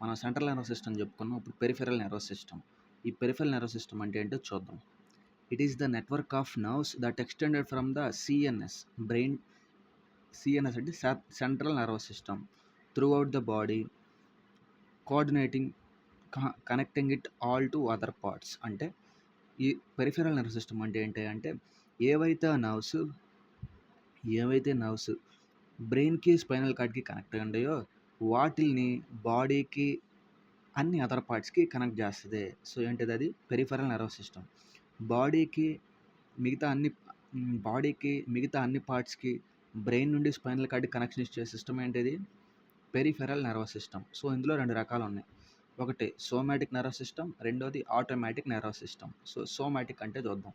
మనం central nervous system చెప్పుకున్నాం. ఇప్పుడు పెరిఫెరల్ నర్వస్ సిస్టమ్. ఈ పెరిఫెరల్ నర్వస్ సిస్టమ్ అంటే ఏంటో చూద్దాం. It is the network of nerves that extended from the CNS brain. CNS అంటే central nervous system throughout the body coordinating connecting it all to other parts. అంటే ఈ peripheral nervous system అంటే ఏంటి అంటే ఏవైతే నర్వ్స్ బ్రెయిన్కి spinal కార్డ్కి connect అయి ఉన్నాయో వాటిల్ని బాడీకి అన్ని అదర్ పార్ట్స్కి కనెక్ట్ చేస్తుంది. సో ఏంటిది అది పెరిఫెరల్ నర్వస్ సిస్టమ్. బాడీకి మిగతా అన్ని పార్ట్స్కి బ్రెయిన్ నుండి స్పైనల్ కార్డ్కి కనెక్షన్ ఇచ్చే సిస్టమ్ ఏంటిది పెరిఫెరల్ నర్వస్ సిస్టమ్. సో ఇందులో రెండు రకాలు ఉన్నాయి. ఒకటి సోమాటిక్ నర్వస్ సిస్టమ్, రెండోది automatic nervous system. So somatic అంటే చూద్దాం.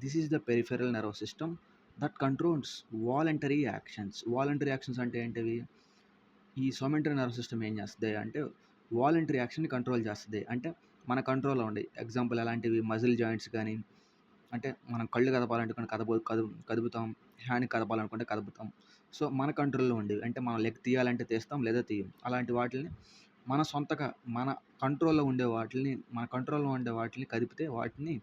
This is the peripheral nervous system that controls voluntary actions. Voluntary actions అంటే ఏంటివి? ఈ సోమాటిక్ నర్వస్ సిస్టమ్ ఏం చేస్తుంది అంటే వాలంటరీ యాక్షన్ని కంట్రోల్ చేస్తుంది. అంటే మన కంట్రోల్లో ఉండి ఎగ్జాంపుల్ ఎలాంటివి మజిల్ జాయింట్స్ కానీ, అంటే మనం కళ్ళు కదపాలనుకుంటే కదుపుతాం, హ్యాండ్ కదపాలనుకుంటే కదుపుతాం. సో మన కంట్రోల్లో ఉండేవి. అంటే మనం లెగ్ తీయాలంటే తీస్తాం, లేదా తీయం. అలాంటి వాటిని మన సొంతగా మన కంట్రోల్లో ఉండే వాటిని కదిపితే వాటిని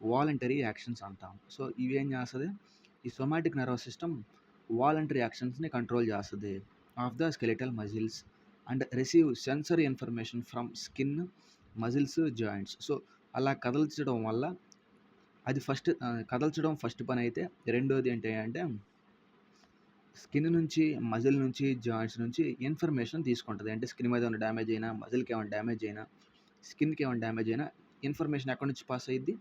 వాలంటరీ యాక్షన్స్ అంటాం. సో ఇవేం చేస్తుంది? ఈ సోమాటిక్ నర్వస్ సిస్టమ్ వాలంటరీ యాక్షన్స్ని కంట్రోల్ చేస్తుంది of the skeletal muscles and receive sensory information from skin, muscles, joints. So అలా కదల్చడం వల్ల అది కదల్చడం ఫస్ట్ పని అయితే, రెండోది ఏంటి అంటే స్కిన్ నుంచి, మజిల్ నుంచి, జాయింట్స్ నుంచి ఇన్ఫర్మేషన్ తీసుకుంటుంది. అంటే స్కిన్ మీద ఏమైనా డ్యామేజ్ అయినా, మజిల్కి ఏమైనా డ్యామేజ్ అయినా, స్కిన్కి ఏమైనా డ్యామేజ్ అయినా ఇన్ఫర్మేషన్ ఎక్కడి నుంచి పాస్ అయ్యిద్ది?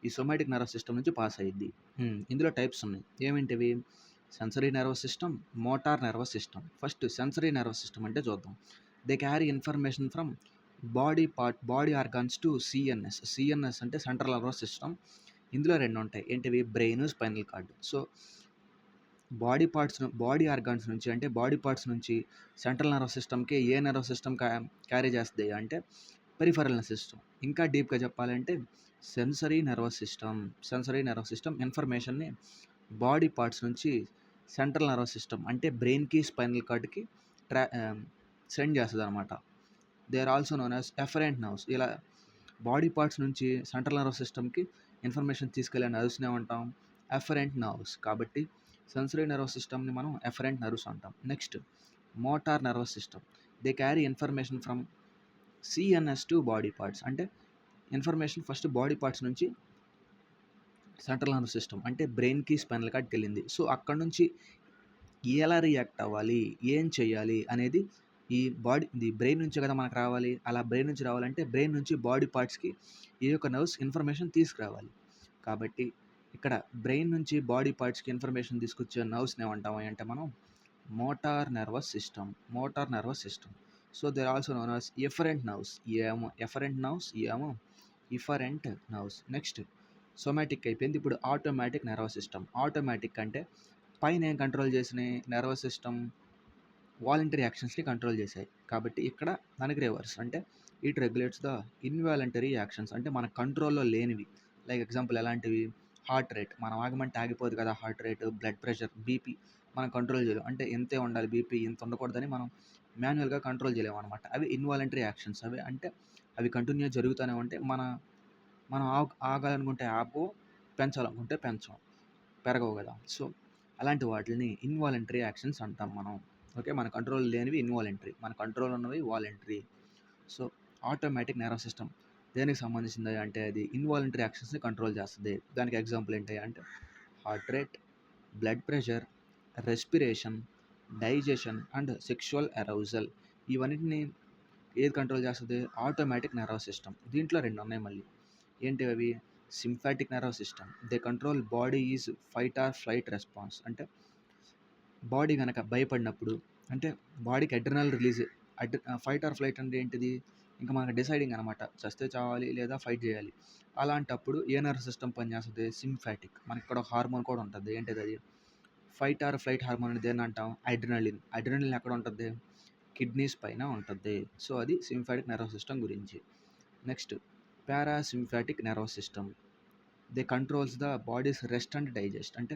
ఈ సోమాటిక్ నర్వస్ సిస్టమ్ నుంచి పాస్ అయ్యిద్ది. ఇందులో టైప్స్ ఉన్నాయి. ఏమిటివి? Sensory nervous system, motor nervous system. First sensory nervous system అంటే చూద్దాం. They carry information from body organs to CNS. CNS అంటే సెంట్రల్ నర్వస్ సిస్టమ్. ఇందులో రెండు ఉంటాయి. ఏంటివి? Brain, spinal cord. So body organs నుంచి, అంటే బాడీ పార్ట్స్ నుంచి సెంట్రల్ నర్వస్ సిస్టమ్కి ఏ నర్వస్ సిస్టమ్ క్యారీ చేస్తుంది అంటే పెరిఫెరల్ నర్వస్ సిస్టమ్. ఇంకా డీప్గా చెప్పాలంటే సెన్సరీ నర్వస్ సిస్టమ్ ఇన్ఫర్మేషన్ని బాడీ పార్ట్స్ నుంచి సెంట్రల్ నర్వస్ సిస్టమ్ అంటే బ్రెయిన్కి, స్పైనల్ కార్డ్కి సెండ్ చేస్తుంది అనమాట. They are also known as efferent nerves. ఇలా బాడీ పార్ట్స్ నుంచి సెంట్రల్ నర్వస్ సిస్టమ్కి ఇన్ఫర్మేషన్ తీసుకెళ్లే నర్వ్స్నే ఉంటాం ఎఫరెంట్ నర్వ్స్. కాబట్టి సెన్సరీ నర్వస్ సిస్టమ్ని మనం ఎఫరెంట్ నర్వ్స్ అంటాం. Next motor nervous system. They carry information from CNS to body parts. అంటే ఇన్ఫర్మేషన్ ఫస్ట్ బాడీ పార్ట్స్ నుంచి సెంట్రల్ నర్వస్ సిస్టమ్ అంటే బ్రెయిన్కి, స్పైనల్ కార్డ్కి వెళ్ళింది. సో అక్కడ నుంచి ఎలా రియాక్ట్ అవ్వాలి, ఏం చేయాలి అనేది ఈ బ్రెయిన్ నుంచి కదా మనకు రావాలి. అలా బ్రెయిన్ నుంచి రావాలంటే బ్రెయిన్ నుంచి బాడీ పార్ట్స్కి ఈ యొక్క నర్వ్స్ ఇన్ఫర్మేషన్ తీసుకురావాలి. కాబట్టి ఇక్కడ బ్రెయిన్ నుంచి బాడీ పార్ట్స్కి ఇన్ఫర్మేషన్ తీసుకొచ్చే నర్వ్స్ని ఏమంటాము అంటే మనం motor nervous system. So they are also known as efferent nerves. ఏమో ఎఫరెంట్ నర్వ్స్, ఏమో ఇఫరెంట్ నర్వ్స్. నెక్స్ట్ సోమాటిక్ అయిపోయింది. ఇప్పుడు ఆటోమేటిక్ నర్వస్ సిస్టమ్. ఆటోమేటిక్ అంటే పైన ఏం కంట్రోల్ చేసినాయి? నర్వస్ సిస్టమ్ వాలంటరీ యాక్షన్స్ని కంట్రోల్ చేశాయి. కాబట్టి ఇక్కడ దానికి రివర్స్. అంటే it regulates the involuntary actions. అంటే మన కంట్రోల్లో లేనివి. లైక్ ఎగ్జాంపుల్ ఎలాంటివి? Heart rate. మనం ఆగమంటే ఆగిపోదు కదా heart rate. Blood pressure, BP మనం కంట్రోల్ చేయలేం. అంటే ఎంతే ఉండాలి బీపీ, ఇంత ఉండకూడదని మనం మాన్యువల్గా కంట్రోల్ చేయలేము అనమాట. అవి ఇన్వాలంటరీ యాక్షన్స్. అవి కంటిన్యూ జరుగుతూనే ఉంటే మనం ఆగాలనుకుంటే ఆపు, పెంచాలనుకుంటే పెరగవు కదా. సో అలాంటి వాటిని ఇన్వాలంటరీ యాక్షన్స్ అంటాం మనం. ఓకే, మన కంట్రోల్ లేనివి ఇన్వాలంటరీ, మన కంట్రోల్ ఉన్నవి voluntary. So automatic nervous system దేనికి సంబంధించింది అంటే అది ఇన్వాలంటరీ యాక్షన్స్ని కంట్రోల్ చేస్తుంది. దానికి ఎగ్జాంపుల్ ఏంటి అంటే heart rate, blood pressure, respiration, digestion and sexual arousal. ఇవన్నిటిని ఏది కంట్రోల్ చేస్తుంది? Automatic nervous system. దీంట్లో రెండు ఉన్నాయి మళ్ళీ. ఏంటి అవి? Sympathetic nervous system. They control body is fight or flight response. అంటే బాడీ కనుక భయపడినప్పుడు, అంటే బాడీకి adrenal release. Fight or flight అంటే ఏంటిది? ఇంకా మనకు డిసైడింగ్ అనమాట, చస్తే చావాలి లేదా ఫైట్ చేయాలి. అలాంటప్పుడు ఏ నర్వస్ సిస్టమ్ పనిచేస్తుంది? సింపాథిక్. మనకి ఇక్కడ ఒక హార్మోన్ కూడా ఉంటుంది. ఏంటిది అది? ఫైట్ ఆర్ ఫ్లైట్ హార్మోన్ అని దేన్ని అంటాం? అడ్రినలిన్ ఎక్కడ ఉంటుంది? కిడ్నీస్ పైన ఉంటుంది. సో అది సింపాథిక్ నర్వస్ సిస్టమ్ గురించి. Next parasympathetic nervous system. They controls the body's rest and digest. అంటే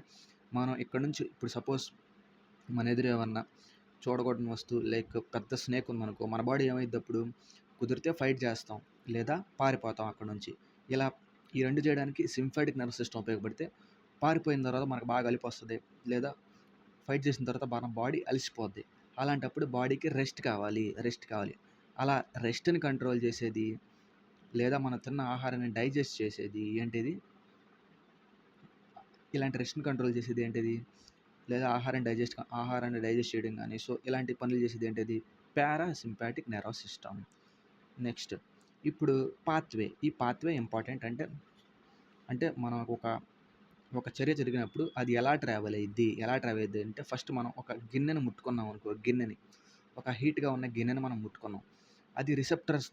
మనం ఇక్కడ నుంచి ఇప్పుడు సపోజ్ మన ఎదురు ఏమన్నా చూడకూడని వస్తువు లైక్ పెద్ద స్నేక్ ఉందనుకో, మన బాడీ ఏమైద్ది అప్పుడు? కుదిరితే ఫైట్ చేస్తాం, లేదా పారిపోతాం అక్కడి నుంచి. ఇలా ఈ 2 చేయడానికి సింపాథెటిక్ నర్వస్ సిస్టమ్ ఉపయోగపడితే, పారిపోయిన తర్వాత మనకు బాగా అలుపొస్తది. లేదా ఫైట్ చేసిన తర్వాత మన బాడీ అలిసిపోద్ది. అలాంటప్పుడు బాడీకి రెస్ట్ కావాలి. అలా రెస్ట్‌ని కంట్రోల్ చేసేది, లేదా మనం తిన్న ఆహారాన్ని డైజెస్ట్ చేసేది ఏంటిది? ఇలాంటి రెస్ట్‌ని కంట్రోల్ చేసేది ఏంటిది? లేదా ఆహారాన్ని డైజెస్ట్ చేయడం గానీ, సో ఇలాంటి పనులు చేసేది ఏంటిది? పారాసింపాథిక్ నర్వస్ సిస్టమ్. నెక్స్ట్ ఇప్పుడు ఈ పాత్‌వే ఇంపార్టెంట్. అంటే మనం ఒక చర్య జరిగినప్పుడు అది ఎలా ట్రావెల్ అయ్యిద్ది అంటే ఫస్ట్ మనం ఒక గిన్నెని ముట్టుకున్నాం అనుకో, ఒక హీట్‌గా ఉన్న గిన్నెని మనం ముట్టుకున్నాం. అది రిసెప్టర్స్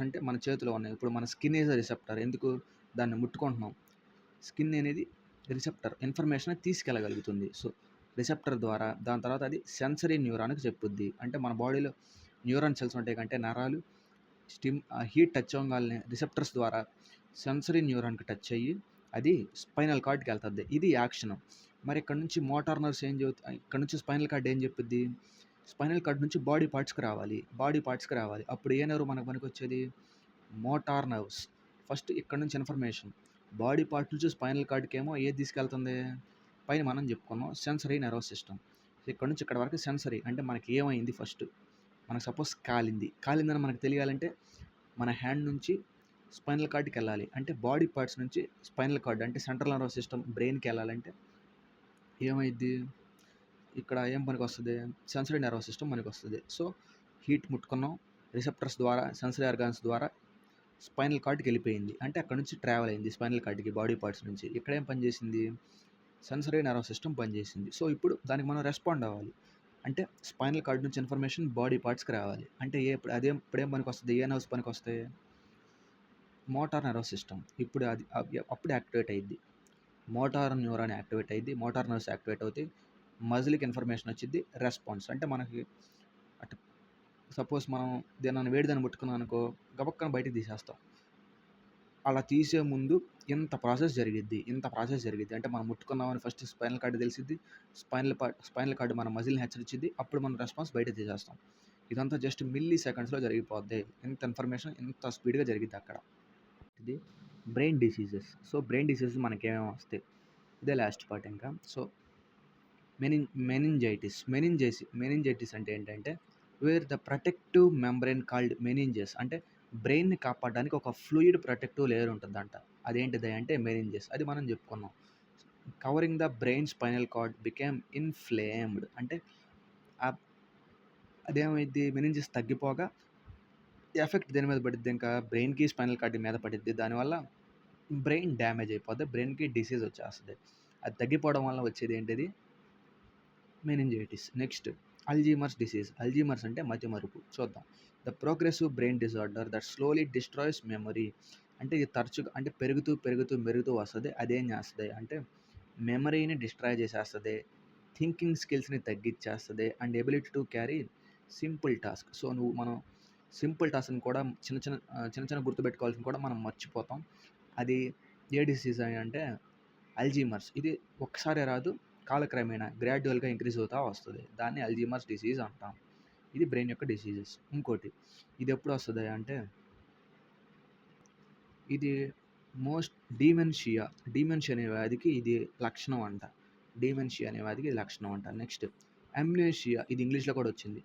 అంటే మన చేతిలో ఉన్నాయి. ఇప్పుడు మన స్కిన్ ఈజ్ ఎ రిసెప్టర్. ఎందుకు? దాన్ని ముట్టుకుంటున్నాం. స్కిన్ అనేది రిసెప్టర్, ఇన్ఫర్మేషన్ తీసుకెళ్ళగలుగుతుంది. సో రిసెప్టర్ ద్వారా దాని తర్వాత అది సెన్సరీ న్యూరాన్‌కి చెప్పుద్ది. అంటే మన బాడీలో న్యూరాన్ సెల్స్ ఉంటాయి కంటే నరాలు హీట్ టచ్ అవ్వంగాల్నే రిసెప్టర్స్ ద్వారా సెన్సరీ న్యూరాన్‌కి టచ్ అయ్యి అది స్పైనల్ కార్డ్‌కి ఎళ్తది. ఇది యాక్షను. మరి ఇక్కడ నుంచి మోటార్ నర్వ్స్ ఇక్కడ నుంచి స్పైనల్ కార్డ్ ఏం చెప్పుద్ది? స్పైనల్ కార్డ్ నుంచి బాడీ పార్ట్స్‌కి రావాలి. అప్పుడు ఏ నర్వ్ మనకు పనికొచ్చేది? Motor nerves. ఫస్ట్ ఇక్కడ నుంచి ఇన్ఫర్మేషన్ బాడీ పార్ట్ నుంచి స్పైనల్ కార్డ్‌కేమో ఏది తీసుకెళ్తుంది? పైన మనం చెప్పుకున్నాం సెన్సరీ నర్వస్ సిస్టమ్. ఇక్కడ నుంచి ఇక్కడ వరకు సెన్సరీ అంటే మనకి ఏమైంది ఫస్ట్? మనకు సపోజ్ కాలిందని మనకు తెలియాలంటే మన హ్యాండ్ నుంచి స్పైనల్ కార్డ్‌కి వెళ్ళాలి. అంటే బాడీ పార్ట్స్ నుంచి స్పైనల్ కార్డ్ అంటే సెంట్రల్ నర్వస్ సిస్టమ్ బ్రెయిన్‌కి వెళ్ళాలంటే ఏమైద్ది? ఇక్కడ ఏం పనికొస్తది? సెన్సరీ నర్వస్ సిస్టమ్ పనికొస్తది. సో హీట్ ముట్టుకున్నాం. రిసెప్టర్స్ ద్వారా సెన్సరీ ఆర్గాన్స్ ద్వారా స్పైనల్ కార్డ్‌కి వెళ్ళిపోయింది. అంటే అక్కడి నుంచి ట్రావెల్ అయింది స్పైనల్ కార్డ్‌కి బాడీ పార్ట్స్ నుంచి. ఇక్కడేం పని చేసింది? సెన్సరీ నర్వస్ సిస్టమ్ పనిచేసింది. సో ఇప్పుడు దానికి మనం రెస్పాండ్ అవ్వాలి. అంటే స్పైనల్ కార్డ్ నుంచి ఇన్ఫర్మేషన్ బాడీ పార్ట్స్‌కి రావాలి. అంటే ఇప్పుడేం పనికొస్తది? ఏ నర్వ్స్ పనికొస్తాయి? Motor nervous system. ఇప్పుడు అప్పుడు యాక్టివేట్ అయ్యిద్ది. మోటార్ న్యూరాన్ యాక్టివేట్ అయ్యిద్ది. మోటార్ నర్వ్స్ యాక్టివేట్ అవుతాయి. మజిల్‌కి ఇన్ఫర్మేషన్ వచ్చిద్ది. రెస్పాన్స్ అంటే మనకి అటు సపోజ్ మనం దేన్నైనా వేడిదాన్ని ముట్టుకున్నాం అనుకో, గబక్కన బయటికి తీసేస్తాం. అలా తీసే ముందు ఇంత ప్రాసెస్ జరిగిద్ది. అంటే మనం ముట్టుకున్నామని ఫస్ట్ స్పైనల్ కార్డ్ తెలిసిద్ది. స్పైనల్ కార్డ్ మన మజిల్‌ని హెచ్చరించిద్ది. అప్పుడు మనం రెస్పాన్స్ బయటకి తీసేస్తాం. ఇదంతా జస్ట్ మిల్లీ సెకండ్స్‌లో జరిగిపోద్ది. ఇంత ఇన్ఫర్మేషన్ ఇంత స్పీడ్‌గా జరిగిద్ది అక్కడ. ఇది brain diseases. So brain diseases మనకేమేమి వస్తాయి? ఇదే లాస్ట్ పార్ట్ ఇంకా. సో మెనింజైటిస్ అంటే ఏంటంటే where the protective membrane called meninges అంటే బ్రెయిన్‌ని కాపాడడానికి ఒక ఫ్లూయిడ్ ప్రొటెక్టివ్ లేయర్ ఉంటుందంట. అదేంటిది అంటే మెనింజెస్. అది మనం చెప్పుకున్నాం. Covering the brain spinal card became inflamed అంటే ఆహ్, అదేమైద్ది మెనింజెస్ తగ్గిపోగా ఎఫెక్ట్ దేని మీద పడిద్ది ఇంకా బ్రెయిన్‌కి, స్పైనల్ కార్డ్ మీద పడిద్ది. దానివల్ల బ్రెయిన్ డ్యామేజ్ అయిపోద్ది. బ్రెయిన్‌కి డిసీజ్ వచ్చేస్తది. అది తగ్గిపోవడం వల్ల వచ్చేది ఏంటిది? Meningitis. Next Alzheimer's disease. Alzheimer's అంటే మతిమరుపు. చూద్దాం. The progressive brain disorder that slowly destroys memory. అంటే ఇది తరచుగా అంటే పెరుగుతూ వస్తది. అదేం చేస్తది అంటే మెమరీని డిస్ట్రాయ్ చేసేస్తది. థింకింగ్ స్కిల్స్‌ని తగ్గిచ్చేస్తది. And ability to carry simple task. So మనం సింపుల్ టాస్క్‌ని కూడా చిన్న చిన్న గుర్తుపెట్టుకోవాల్సినవి కూడా మనం మర్చిపోతాం. అది ఏ డిసీజ్ అని అంటే అల్జీమర్స్. ఇది ఒక్కసారే రాదు. కాలక్రమేణా గ్రాడ్యువల్‌గా ఇంక్రీజ్ అవుతా వస్తది. దాన్ని అల్జీమర్స్ డిసీజ్ అంటాం. ఇది బ్రెయిన్ యొక్క డిసీజెస్. ఇంకోటి ఇదెప్పుడు వస్తది అంటే ఇది మోస్ట్ డీమెన్షియా అనే వ్యాధికి ఇది లక్షణం అంట. నెక్స్ట్ అమ్నేషియా ఇది ఇంగ్లీష్‌లో కూడా వచ్చింది.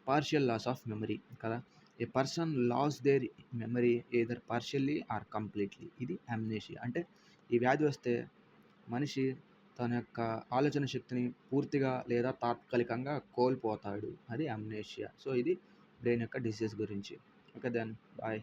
పార్షియల్ లాస్ ఆఫ్ మెమరీ కదా! A person loss their memory either partially or completely. ఇది అమ్నేషియా. అంటే ఈ వ్యాధి వస్తే మనిషి తన యొక్క ఆలోచన శక్తిని పూర్తిగా లేదా తాత్కాలికంగా కోల్పోతాడు. అది అమ్నేషియా. సో ఇది బ్రెయిన్ యొక్క డిసీజ్ గురించి. Okay then bye.